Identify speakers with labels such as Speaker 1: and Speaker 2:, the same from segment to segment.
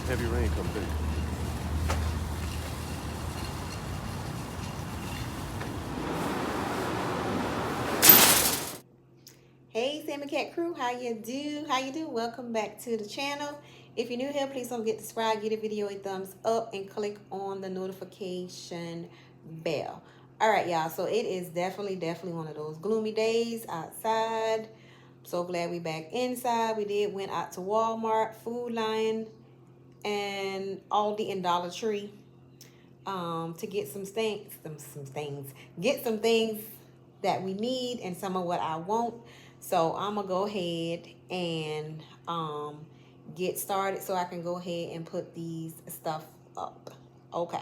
Speaker 1: heavy rain come through.
Speaker 2: Hey Salmon Cat crew, how you do? How you do? Welcome back to the channel. If you're new here, please don't forget to subscribe, give the video a thumbs up, and click on the notification bell. All right, y'all. So it is definitely one of those gloomy days outside. So glad we back inside. We went out to Walmart, Food Lion, and Aldi and Dollar Tree to get get some things that we need and some of what I want. So I'm gonna go ahead and get started so I can go ahead and put these stuff up. Okay.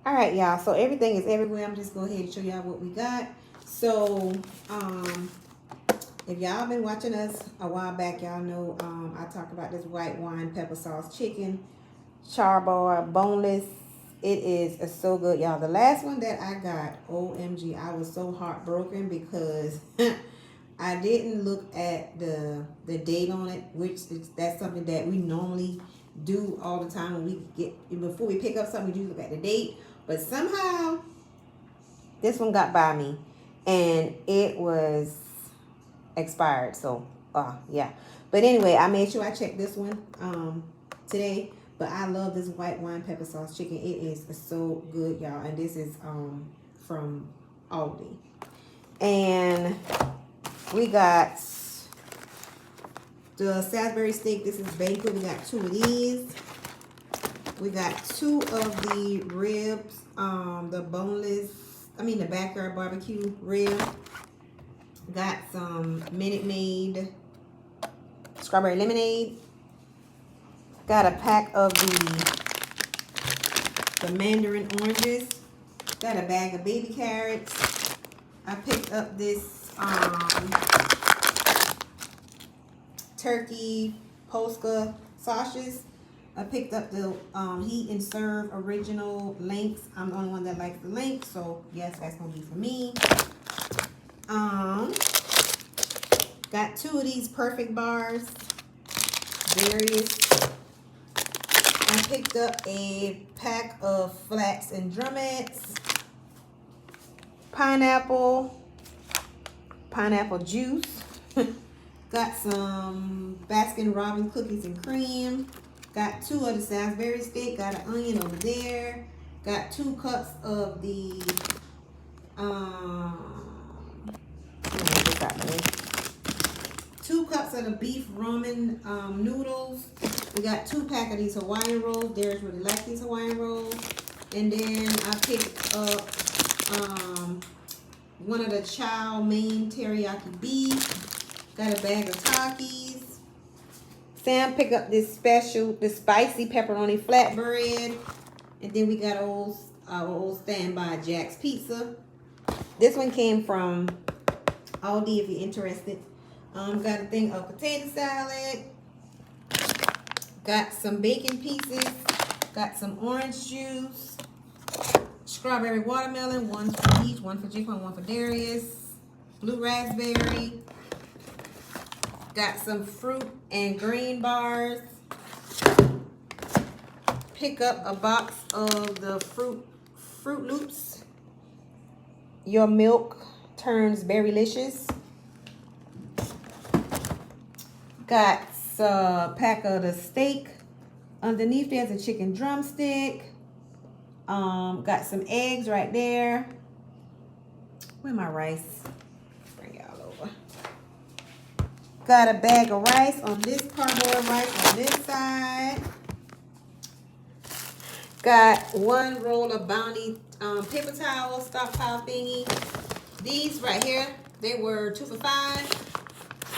Speaker 2: All right, y'all. So everything is everywhere. I'm just go ahead and show y'all what we got. So if y'all been watching us a while back, y'all know I talked about this white wine pepper sauce chicken, charbroiled, boneless. It is so good, y'all. The last one that I got, OMG, I was so heartbroken because I didn't look at the date on it, that's something that we normally do all the time when we before we pick up something, we do look at the date. But somehow this one got by me and it was expired. So yeah. But anyway, I made sure I checked this one today. But I love this white wine pepper sauce chicken. It is so good, y'all. And this is from Aldi. And we got the Salisbury steak. This is bacon. We got 2 of these. We got 2 of the ribs. The the backyard barbecue rib. Got some Minute Maid strawberry lemonade. Got a pack of the mandarin oranges. Got a bag of baby carrots. I picked up this turkey polska sausages. I picked up the Heat and Serve original links. I'm the only one that likes the links, so yes, that's gonna be for me. Got 2 of these perfect bars. Various. I picked up a pack of flats and drumettes, pineapple juice, got some Baskin Robbins cookies and cream, got 2 of the Salisbury steak, got an onion over there, got 2 cups of the 2 cups of the beef ramen noodles. We got 2 pack of these Hawaiian rolls. Darius really like these Hawaiian rolls. And then I picked up one of the chow mein teriyaki beef. Got a bag of Takis. Sam picked up this spicy pepperoni flatbread. And then we got our old standby Jack's Pizza. This one came from Aldi if you're interested. Got a thing of potato salad. Got some bacon pieces. Got some orange juice. Strawberry watermelon. 1 for each. 1 for Jaquan, 1 for Darius. Blue raspberry. Got some fruit and green bars. Pick up a box of the Fruit Loops. Your milk turns berrylicious. Got a pack of the steak. Underneath there's a chicken drumstick. Got some eggs right there. Where's my rice? Bring y'all over. Got a bag of rice on this cardboard rice on this side. Got 1 roll of Bounty paper towel stockpile thingy. These right here, they were 2 for $5.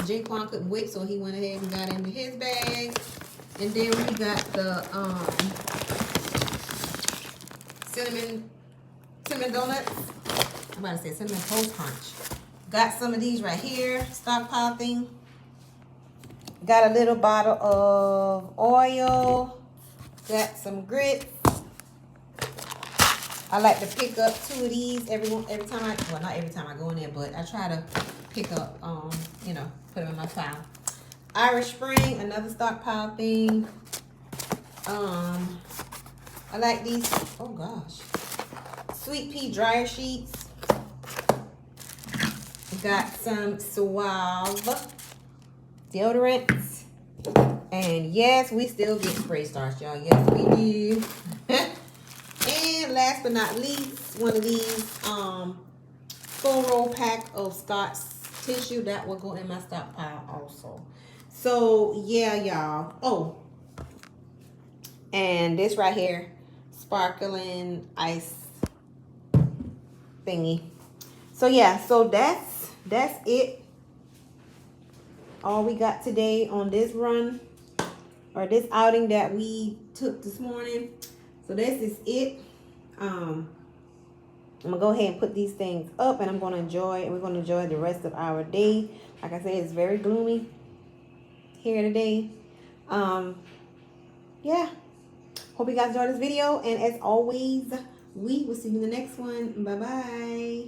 Speaker 2: Jaquan couldn't wait, so he went ahead and got into his bag. And then we got the cinnamon donuts. I'm about to say cinnamon toast crunch. Got some of these right here, stockpile thing. Got a little bottle of oil. Got some grits. I like to pick up 2 of these every time not every time I go in there, but I try to pick up, put them in my file. Irish Spring, another stockpile thing. I like these, oh gosh, sweet pea dryer sheets. Got some Suave deodorants. And yes, we still get spray starch, y'all. Yes, we do. And last but not least, one of these 4-roll pack of Scotch tissue that will go in my stockpile also. So yeah, y'all. Oh, and this right here, sparkling ice thingy. So yeah, so that's it. All we got today on this run, or this outing that we took this morning. So this is it. I'm gonna go ahead and put these things up, and we're gonna enjoy the rest of our day. Like I said, it's very gloomy here today. Yeah, hope you guys enjoyed this video, and as always, we will see you in the next one. Bye bye.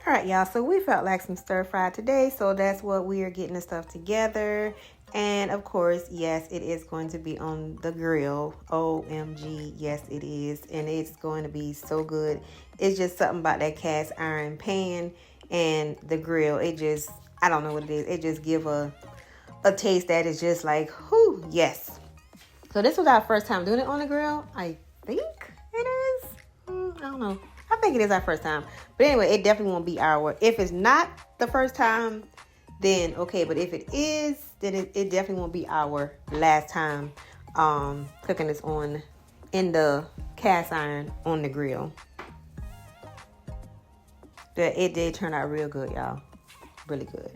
Speaker 2: All right, y'all, so we felt like some stir fry today, so that's what we are getting the stuff together. And of course, yes, it is going to be on the grill. OMG, yes, it is. And it's going to be so good. It's just something about that cast iron pan and the grill. It just, I don't know what it is. It just give a taste that is just like, whoo, yes. So this was our first time doing it on the grill. I think it is. I don't know. I think it is our first time. But anyway, it definitely won't be if it's not the first time, then okay. But if it is, then it definitely won't be our last time cooking this in the cast iron on the grill. But it did turn out real good, y'all. Really good.